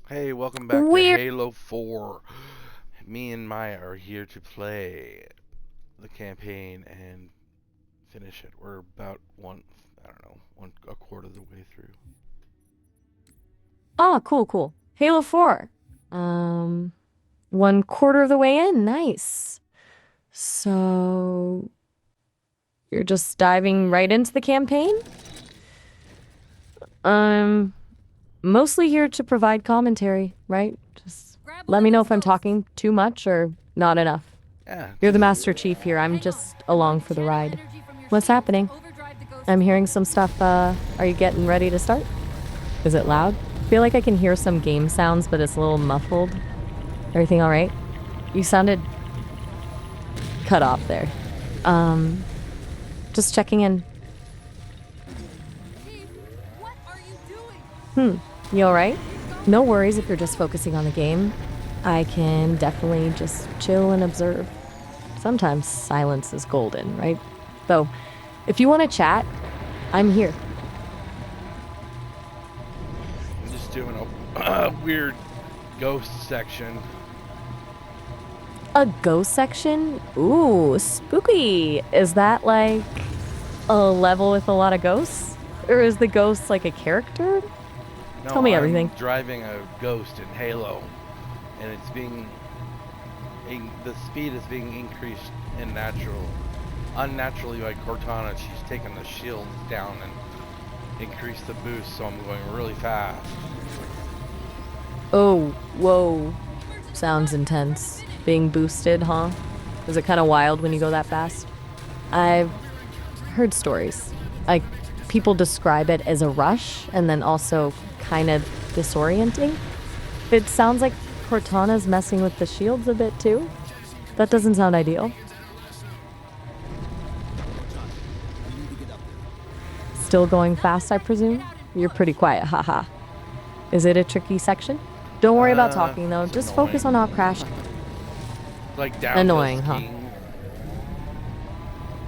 Hey, welcome back to Weird. Halo 4. Me and Maya are here to play the campaign and finish it. We're about I don't know, a quarter of the way through. Oh, cool. Halo 4. Um, 1/4 of the way in. Nice. So you're just diving right into the campaign? Um, Mostly here to provide commentary, right? Just let me know if I'm talking too much or not enough. Yeah, You're the just Master Chief here. I'm just along for the ride. What's happening? I'm hearing some stuff. Are you getting ready to start? Is it loud? I feel like I can hear some game sounds, but it's a little muffled. Everything all right? You sounded cut off there. Um, just checking in. You all right? No worries if you're just focusing on the game. I can definitely just chill and observe. Sometimes silence is golden, right? Though, if you want to chat, I'm here. I'm just doing a weird ghost section. A ghost section? Ooh, spooky. Is that like a level with a lot of ghosts? Or is the ghost like a character? No, Tell me I'm everything. driving a ghost in Halo, and the speed is being increased unnaturally by Cortana. She's taken the shields down and increased the boost, so I'm going really fast. Oh, whoa. Sounds intense. Being boosted, huh? Is it kind of wild when you go that fast? I've heard stories. Like, people describe it as a rush and then also kind of disorienting. It sounds like Cortana's messing with the shields a bit too. That doesn't sound ideal. Still going fast, I presume? You're pretty quiet, haha. Is it a tricky section? Don't worry about talking though, It's just focus on annoying. not crash. Like downhill Annoying, huh? skiing.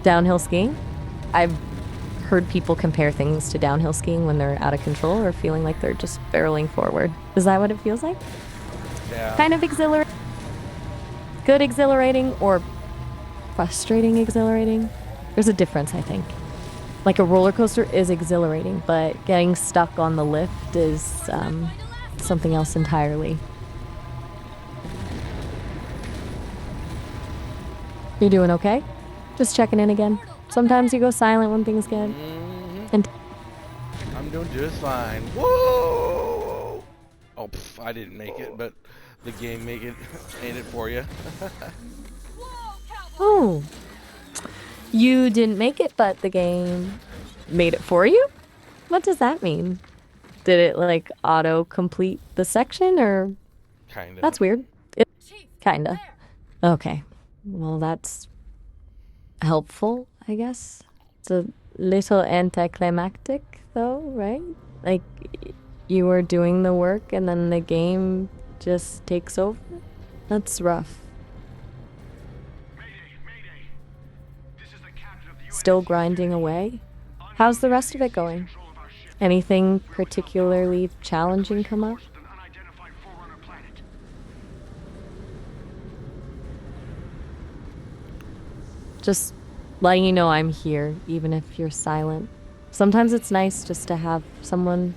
Downhill skiing? I've heard people compare things to downhill skiing when they're out of control or feeling like they're just barreling forward. Is that what it feels like? Yeah. Kind of exhilarating. Good exhilarating or frustrating exhilarating? There's a difference, I think. Like a roller coaster is exhilarating, but getting stuck on the lift is something else entirely. You doing okay? Just checking in again. Sometimes you go silent when things get. hmm And I'm doing just fine. Whoa! Oh, I didn't make it, but the game made it for you. oh, you didn't make it, but the game made it for you? What does that mean? Did it like auto complete the section or Kinda. that's weird. It kinda. Okay. Well, that's helpful, I guess. It's a little anticlimactic though, right? Like you were doing the work and then the game just takes over. That's rough. Still grinding away? How's the rest of it going? Anything particularly challenging come up? Just letting you know I'm here, even if you're silent. Sometimes it's nice just to have someone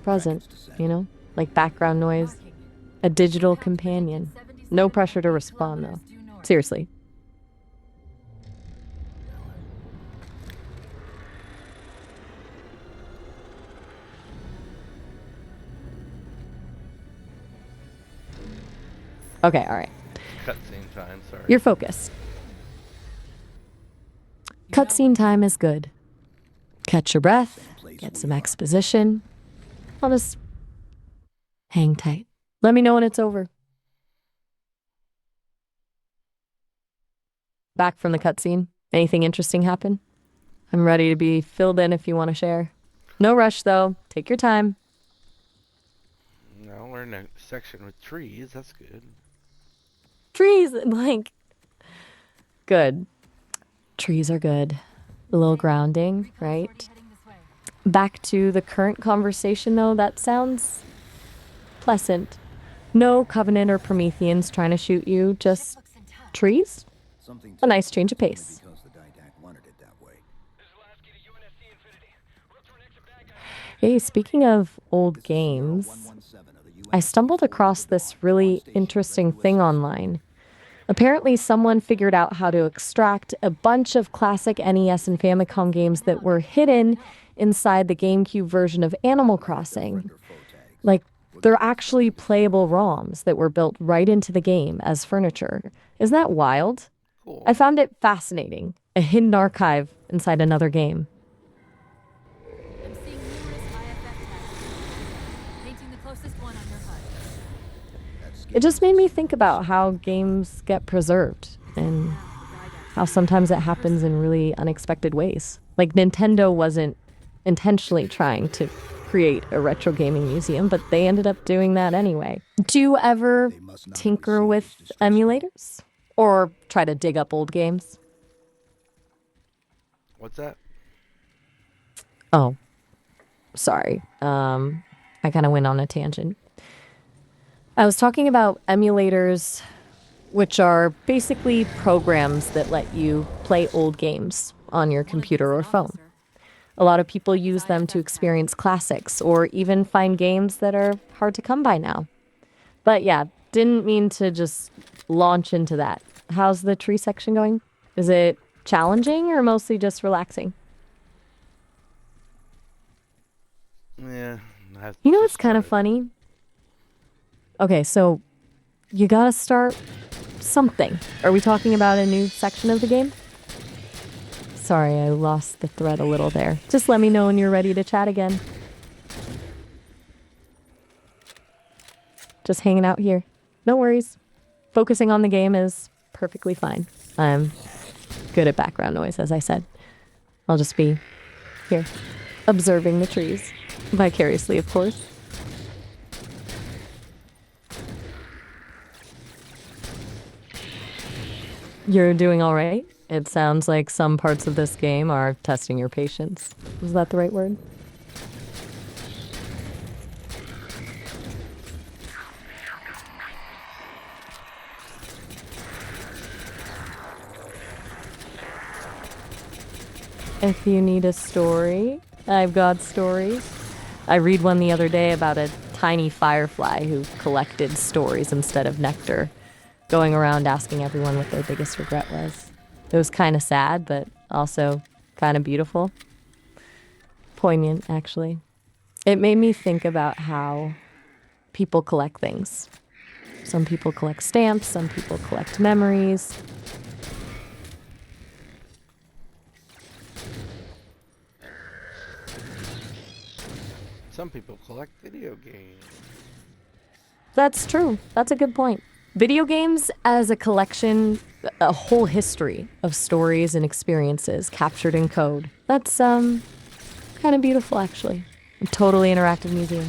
present, you know? Like background noise, a digital companion. No pressure to respond, though. Seriously. Okay, all right. Cutscene time, sorry. You're focused. Cutscene time is good. Catch your breath, get some exposition. I'll just hang tight. Let me know when it's over. Back from the cutscene. Anything interesting happen? I'm ready to be filled in if you want to share. No rush, though. Take your time. Now we're in a section with trees. That's good. Trees, like, good. Trees are good. A little grounding, right? Back to the current conversation, though, that sounds pleasant. No Covenant or Prometheans trying to shoot you, just trees. A nice change of pace. Hey, speaking of old games, I stumbled across this really interesting thing online. Apparently, someone figured out how to extract a bunch of classic NES and Famicom games that were hidden inside the GameCube version of Animal Crossing. Like, they're actually playable ROMs that were built right into the game as furniture. Isn't that wild? Cool. I found it fascinating. A hidden archive inside another game. I'm seeing numerous IFF tags. Painting the closest one on your HUD. It just made me think about how games get preserved and how sometimes it happens in really unexpected ways. Like Nintendo wasn't intentionally trying to create a retro gaming museum, but they ended up doing that anyway. Do you ever tinker with emulators? Or try to dig up old games? What's that? Oh, sorry. I kind of went on a tangent. I was talking about emulators, which are basically programs that let you play old games on your computer or phone. A lot of people use them to experience classics or even find games that are hard to come by now. But yeah, didn't mean to just launch into that. How's the tree section going? Is it challenging or mostly just relaxing? Yeah. You know what's kind of funny? Okay, so you gotta start something. Are we talking about a new section of the game? Sorry, I lost the thread a little there. Just let me know when you're ready to chat again. Just hanging out here. No worries. Focusing on the game is perfectly fine. I'm good at background noise, as I said. I'll just be here, observing the trees. Vicariously, of course. You're doing all right? It sounds like some parts of this game are testing your patience. Is that the right word? If you need a story, I've got stories. I read one the other day about a tiny firefly who collected stories instead of nectar, going around asking everyone what their biggest regret was. It was kind of sad, but also kind of beautiful. Poignant, actually. It made me think about how people collect things. Some people collect stamps, some people collect memories. Some people collect video games. That's true. That's a good point. Video games as a collection, a whole history of stories and experiences captured in code. That's kind of beautiful, actually. A totally interactive museum.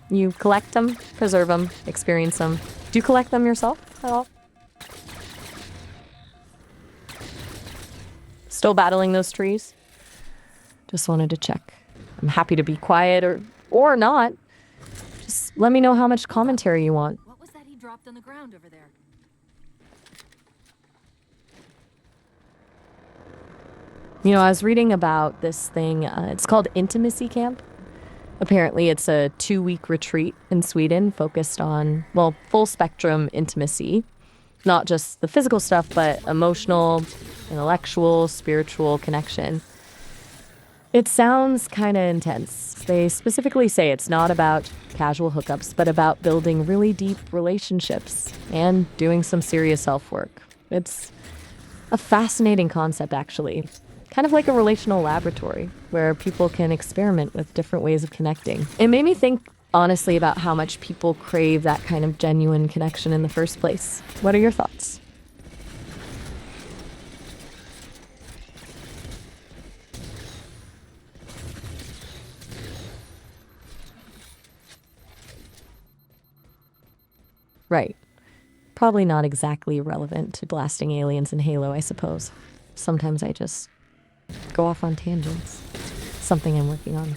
You collect them, preserve them, experience them. Do you collect them yourself at all? Still battling those trees? Just wanted to check. I'm happy to be quiet or not. Just let me know how much commentary you want. What was that he dropped on the ground over there? You know, I was reading about this thing. It's called Intimacy Camp. Apparently, it's a 2-week retreat in Sweden focused on, well, full spectrum intimacy. Not just the physical stuff, but emotional, intellectual, spiritual connection. It sounds kind of intense. They specifically say it's not about casual hookups, but about building really deep relationships and doing some serious self-work. It's a fascinating concept, actually. Kind of like a relational laboratory where people can experiment with different ways of connecting. It made me think, honestly, about how much people crave that kind of genuine connection in the first place. What are your thoughts? Right. Probably not exactly relevant to blasting aliens in Halo, I suppose. Sometimes I just go off on tangents. Something I'm working on.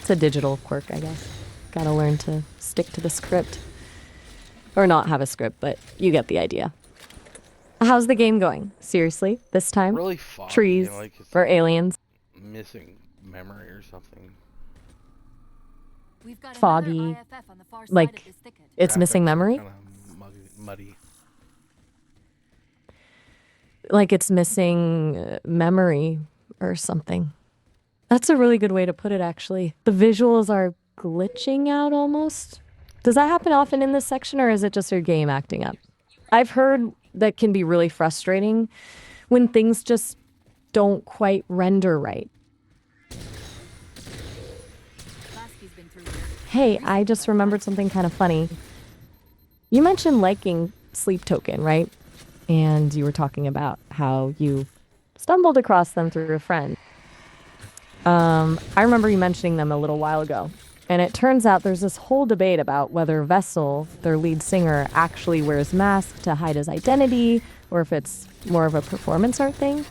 It's a digital quirk, I guess. Gotta learn to stick to the script. Or not have a script, but you get the idea. How's the game going? Seriously, this time? Really foggy, Trees like it's or aliens? missing memory or something. We've got Foggy, another IFF on the far side like of this thicket. it's missing memory? Kind of muddy. Like it's missing memory or something. That's a really good way to put it, actually. The visuals are glitching out almost. Does that happen often in this section, or is it just your game acting up? I've heard that can be really frustrating when things just don't quite render right. Lasky's been through here. Hey, I just remembered something kind of funny. You mentioned liking Sleep Token, right? And you were talking about how you stumbled across them through a friend. I remember you mentioning them a little while ago. And it turns out there's this whole debate about whether Vessel, their lead singer, actually wears masks to hide his identity, or if it's more of a performance art thing.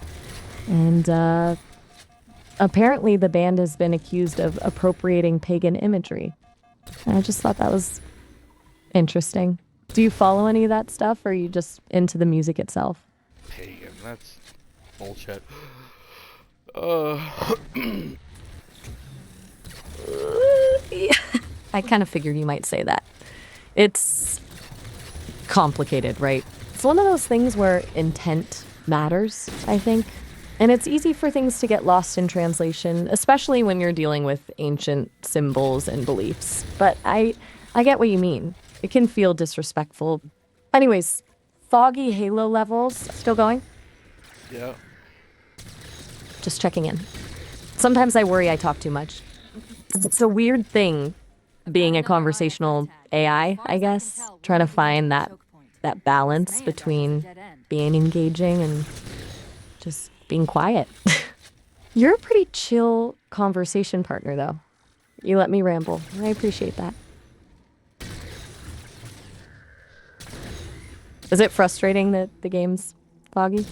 And apparently the band has been accused of appropriating pagan imagery. And I just thought that was interesting. Do you follow any of that stuff, or are you just into the music itself? Pagan, that's bullshit. I kind of figured you might say that. It's complicated, right? It's one of those things where intent matters, I think. And it's easy for things to get lost in translation, especially when you're dealing with ancient symbols and beliefs. But I get what you mean. It can feel disrespectful. Anyways, foggy halo levels still going? Yeah. Just checking in. Sometimes I worry I talk too much. It's a weird thing being a conversational AI, I guess, trying to find that balance between being engaging and just being quiet. You're a pretty chill conversation partner, though. You let me ramble. I appreciate that. Is it frustrating that the game's foggy?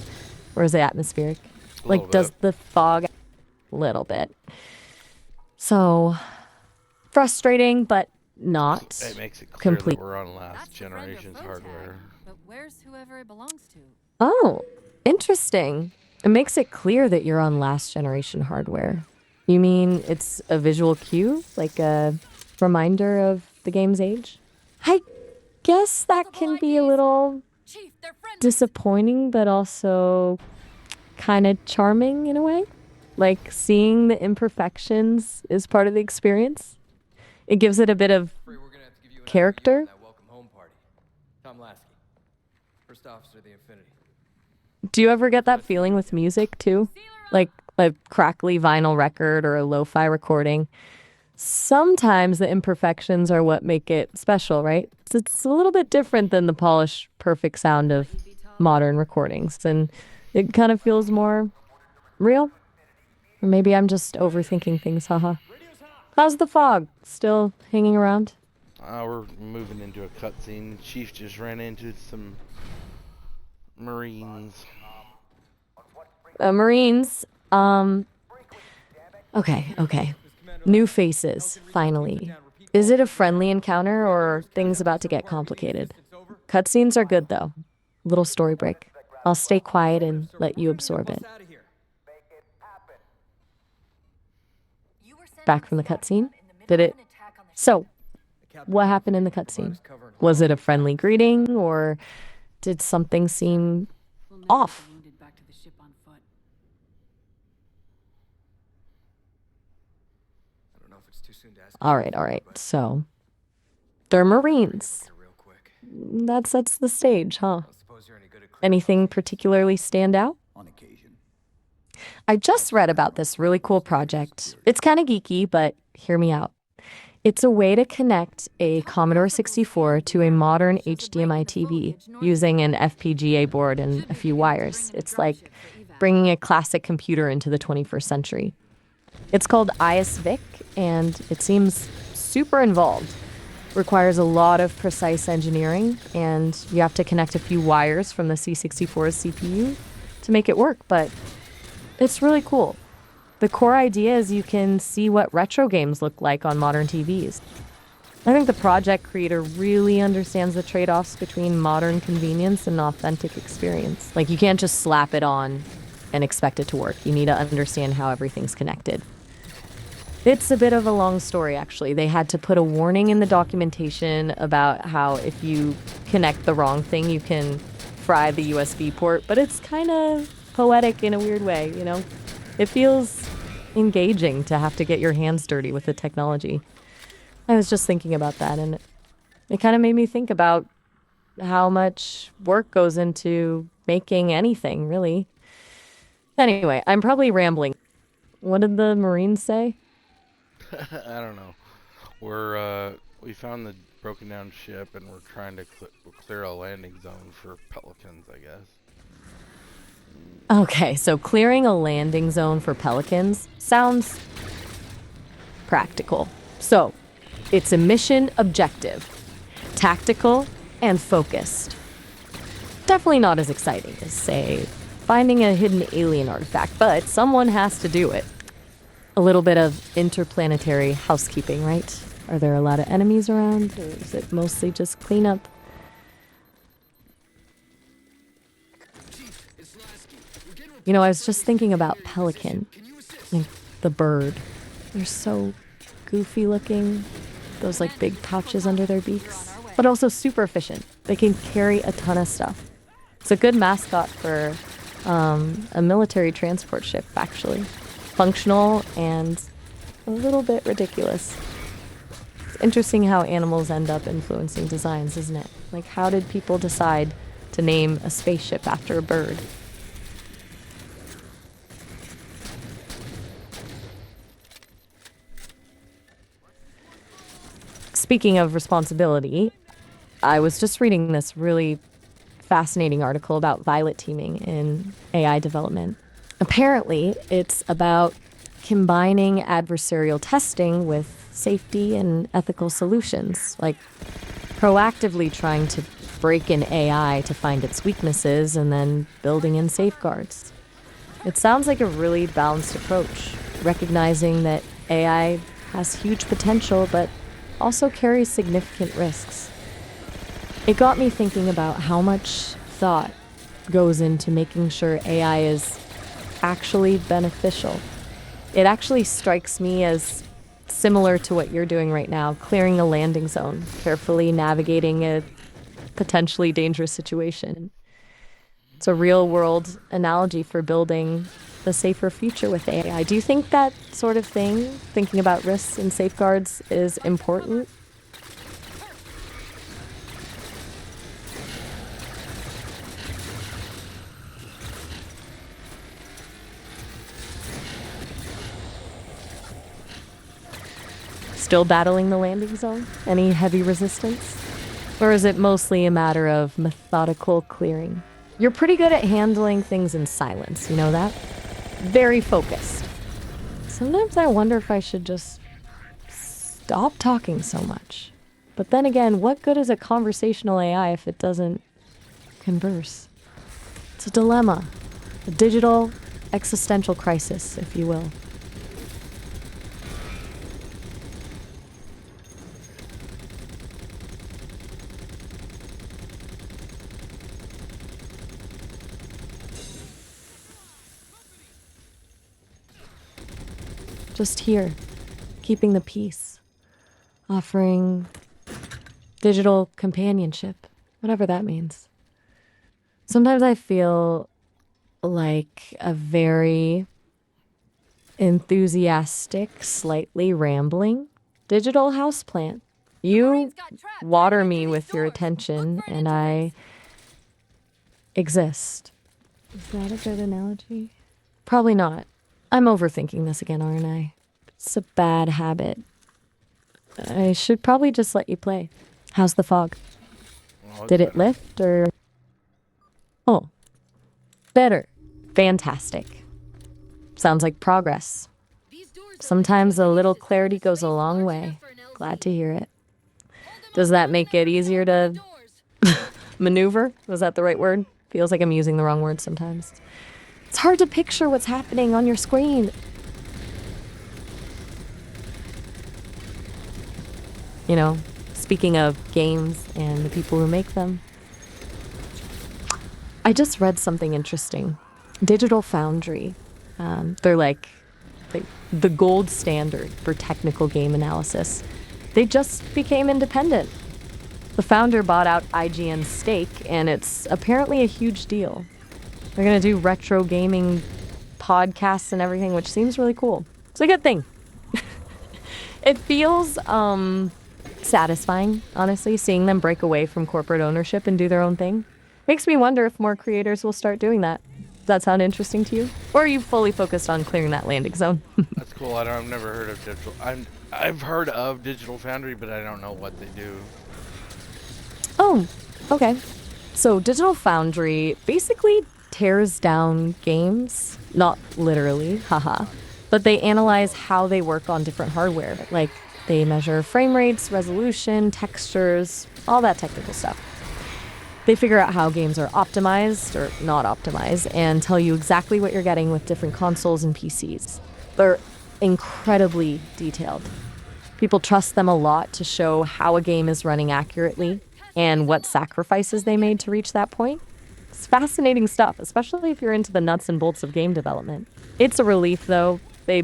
Or is it atmospheric? Like, does the fog... Little bit. So, frustrating, but not It makes it clear complete. that we're on last That's the friend or generation's foe hardware. tag, but where's whoever it belongs to? Oh, interesting. It makes it clear that you're on last generation hardware. You mean it's a visual cue? Like a reminder of the game's age? I guess that can be a little Chief, they're friends. disappointing, but also kind of charming in a way. Like seeing the imperfections is part of the experience. It gives it a bit of character. That welcome home party. Tom Lasky, first officer of the Infinity. Do you ever get that feeling with music too? Like a crackly vinyl record or a lo-fi recording. Sometimes the imperfections are what make it special, right? It's a little bit different than the polished, perfect sound of modern recordings. And it kind of feels more real. Or maybe I'm just overthinking things, haha. How's the fog? Still hanging around? We're moving into a cutscene. Chief just ran into some Marines. Marines. Okay. New faces, finally. Is it a friendly encounter, or are things about to get complicated? Cutscenes are good, though. Little story break. I'll stay quiet and let you absorb it. Back from the cutscene? Did it... So, what happened in the cutscene? Was it a friendly greeting, or did something seem off? Back to the ship on foot. I don't know if it's too soon to ask. All right. So, they're Marines. Real quick. That sets the stage, huh? I suppose you're any good at Anything particularly stand out? On occasion. I just read about this really cool project. It's kind of geeky, but hear me out. It's a way to connect a Commodore 64 to a modern HDMI TV using an FPGA board and a few wires. It's like bringing a classic computer into the 21st century. It's called ISVIC, and it seems super involved. Requires a lot of precise engineering, and you have to connect a few wires from the C64's CPU to make it work, but it's really cool. The core idea is you can see what retro games look like on modern TVs. I think the project creator really understands the trade-offs between modern convenience and authentic experience. Like, you can't just slap it on and expect it to work. You need to understand how everything's connected. It's a bit of a long story, actually. They had to put a warning in the documentation about how if you connect the wrong thing, you can fry the USB port, but it's kind of poetic in a weird way, you know? It feels engaging to have to get your hands dirty with the technology. I was just thinking about that, and it kind of made me think about how much work goes into making anything, really. Anyway, I'm probably rambling. What did the Marines say? I don't know. We found the broken down ship and we're trying to clear a landing zone for pelicans, I guess. Okay, so clearing a landing zone for pelicans sounds practical. So, it's a mission objective, tactical and focused. Definitely not as exciting as, say, finding a hidden alien artifact, but someone has to do it. A little bit of interplanetary housekeeping, right? Are there a lot of enemies around, or is it mostly just cleanup? You know, I was just thinking about pelican, like the bird. They're so goofy looking, those like big pouches under their beaks, but also super efficient. They can carry a ton of stuff. It's a good mascot for a military transport ship, actually. Functional and a little bit ridiculous. It's interesting how animals end up influencing designs, isn't it? Like, how did people decide to name a spaceship after a bird? Speaking of responsibility, I was just reading this really fascinating article about violet teaming in AI development. Apparently, it's about combining adversarial testing with safety and ethical solutions, like proactively trying to break in AI to find its weaknesses and then building in safeguards. It sounds like a really balanced approach, recognizing that AI has huge potential but also carries significant risks. It got me thinking about how much thought goes into making sure AI is actually beneficial. It actually strikes me as similar to what you're doing right now, clearing a landing zone, carefully navigating a potentially dangerous situation. It's a real world analogy for building a safer future with AI. Do you think that sort of thing, thinking about risks and safeguards, is important? Still battling the landing zone? Any heavy resistance? Or is it mostly a matter of methodical clearing? You're pretty good at handling things in silence, you know that? Very focused. Sometimes I wonder if I should just stop talking so much. But then again, what good is a conversational AI if it doesn't converse? It's a dilemma. A digital existential crisis, if you will. Just here, keeping the peace, offering digital companionship, whatever that means. Sometimes I feel like a very enthusiastic, slightly rambling digital houseplant. You water me with your attention, and I exist. Is that a good analogy? Probably not. I'm overthinking this again, aren't I? It's a bad habit. I should probably just let you play. How's the fog? Well, Did it lift or... Oh, better. Fantastic. Sounds like progress. Sometimes a little clarity goes a long way. Glad to hear it. Does that make it easier to maneuver? Was that the right word? Feels like I'm using the wrong word sometimes. It's hard to picture what's happening on your screen. You know, Speaking of games and the people who make them, I just read something interesting. Digital Foundry, they're like the gold standard for technical game analysis. They just became independent. The founder bought out IGN's stake, and it's apparently a huge deal. They're gonna do retro gaming podcasts and everything, which seems really cool. It's a good thing. It feels satisfying, honestly, seeing them break away from corporate ownership and do their own thing. Makes me wonder if more creators will start doing that. Does that sound interesting to you? Or are you fully focused on clearing that landing zone? That's cool. I've never heard of Digital. I've heard of Digital Foundry, but I don't know what they do. Oh, okay. So Digital Foundry basically tears down games, not literally, haha, but they analyze how they work on different hardware. Like they measure frame rates, resolution, textures, all that technical stuff. They figure out how games are optimized or not optimized and tell you exactly what you're getting with different consoles and PCs. They're incredibly detailed. People trust them a lot to show how a game is running accurately and what sacrifices they made to reach that point. It's fascinating stuff, especially if you're into the nuts and bolts of game development. It's a relief, though. They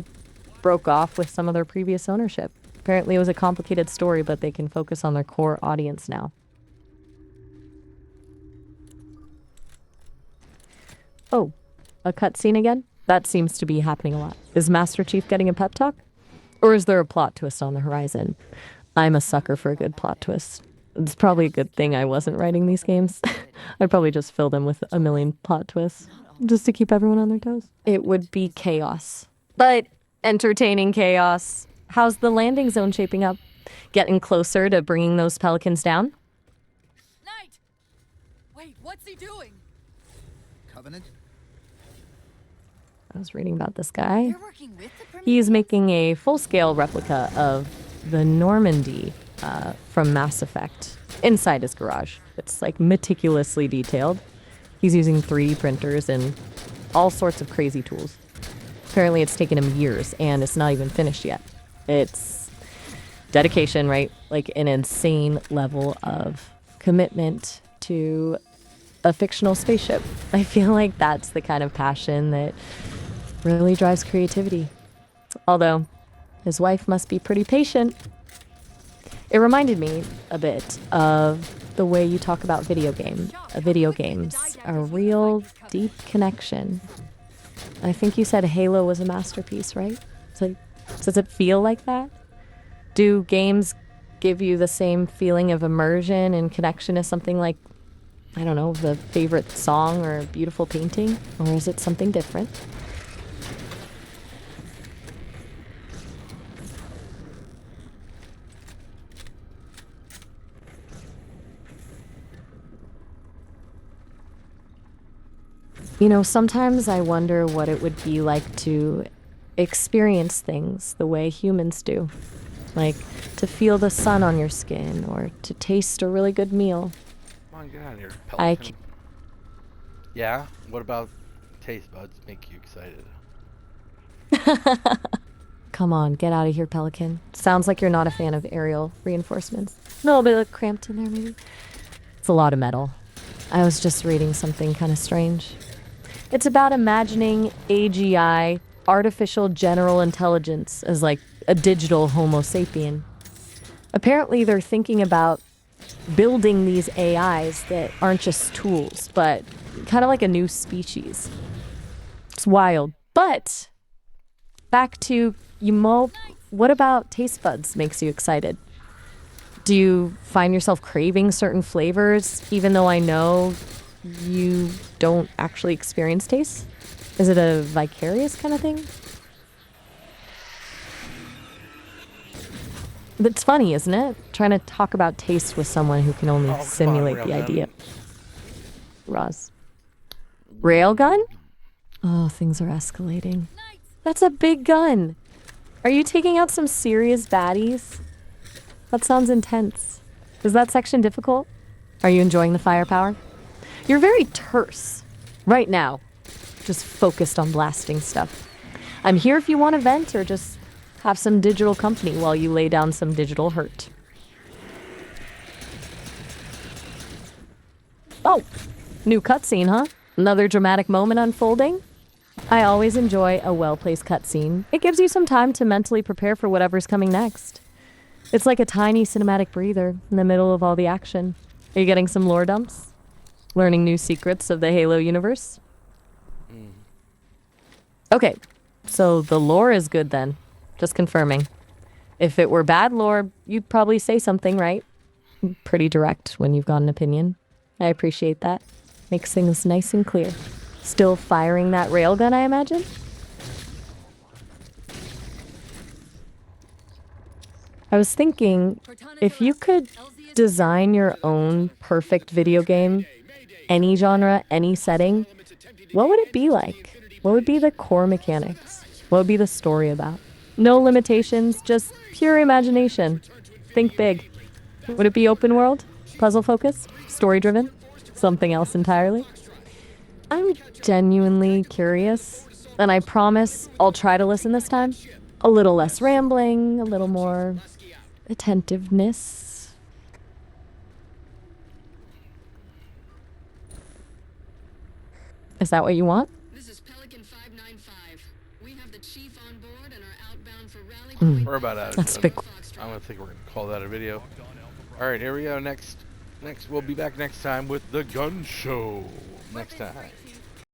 broke off with some of their previous ownership. Apparently it was a complicated story, but they can focus on their core audience now. Oh, a cutscene again? That seems to be happening a lot. Is Master Chief getting a pep talk? Or is there a plot twist on the horizon? I'm a sucker for a good plot twist. It's probably a good thing I wasn't writing these games. I'd probably just fill them with a million plot twists, just to keep everyone on their toes. It would be chaos. But entertaining chaos. How's the landing zone shaping up? Getting closer to bringing those pelicans down? Knight! Wait, what's he doing? Covenant? I was reading about this guy. You're working with the Prometheus? He's making a full-scale replica of the Normandy from Mass Effect inside his garage. It's like meticulously detailed. He's using 3D printers and all sorts of crazy tools. Apparently it's taken him years and it's not even finished yet. It's dedication, right? Like an insane level of commitment to a fictional spaceship. I feel like that's the kind of passion that really drives creativity. Although, his wife must be pretty patient. It reminded me a bit of the way you talk about video games. A real deep connection. I think you said Halo was a masterpiece, right? So, does it feel like that? Do games give you the same feeling of immersion and connection as something like, I don't know, the favorite song or a beautiful painting? Or is it something different? You know, sometimes I wonder what it would be like to experience things the way humans do. Like to feel the sun on your skin or to taste a really good meal. Come on, get out of here, I Pelican. Yeah? What about taste buds make you excited? Come on, get out of here, Pelican. Sounds like you're not a fan of aerial reinforcements. A little bit of cramped in there, maybe. It's a lot of metal. I was just reading something kind of strange. It's about imagining AGI, artificial general intelligence, as like a digital Homo sapien. Apparently they're thinking about building these AIs that aren't just tools, but kind of like a new species. It's wild. But back to Yumo, what about taste buds makes you excited? Do you find yourself craving certain flavors, even though I know you don't actually experience taste? Is it a vicarious kind of thing? It's funny, isn't it? Trying to talk about taste with someone who can only simulate the idea. Roz. Railgun? Oh, things are escalating. That's a big gun. Are you taking out some serious baddies? That sounds intense. Is that section difficult? Are you enjoying the firepower? You're very terse. Right now, just focused on blasting stuff. I'm here if you want to vent or just have some digital company while you lay down some digital hurt. Oh, new cutscene, huh? Another dramatic moment unfolding? I always enjoy a well-placed cutscene. It gives you some time to mentally prepare for whatever's coming next. It's like a tiny cinematic breather in the middle of all the action. Are you getting some lore dumps? Learning new secrets of the Halo universe? Okay, so the lore is good then. Just confirming. If it were bad lore, you'd probably say something, right? Pretty direct when you've got an opinion. I appreciate that. Makes things nice and clear. Still firing that railgun, I imagine? I was thinking, if you could design your own perfect video game, any genre, any setting, what would it be like? What would be the core mechanics? What would be the story about? No limitations, just pure imagination. Think big. Would it be open world? Puzzle focused? Story driven? Something else entirely? I'm genuinely curious, and I promise I'll try to listen this time. A little less rambling, a little more attentiveness. Is that what you want? This is Pelican 595. We have the chief on board and are outbound for Rally Point. We're about out. That's big. I don't think we're gonna call that a video. All right, here we go. Next, we'll be back next time with the gun show. Next time.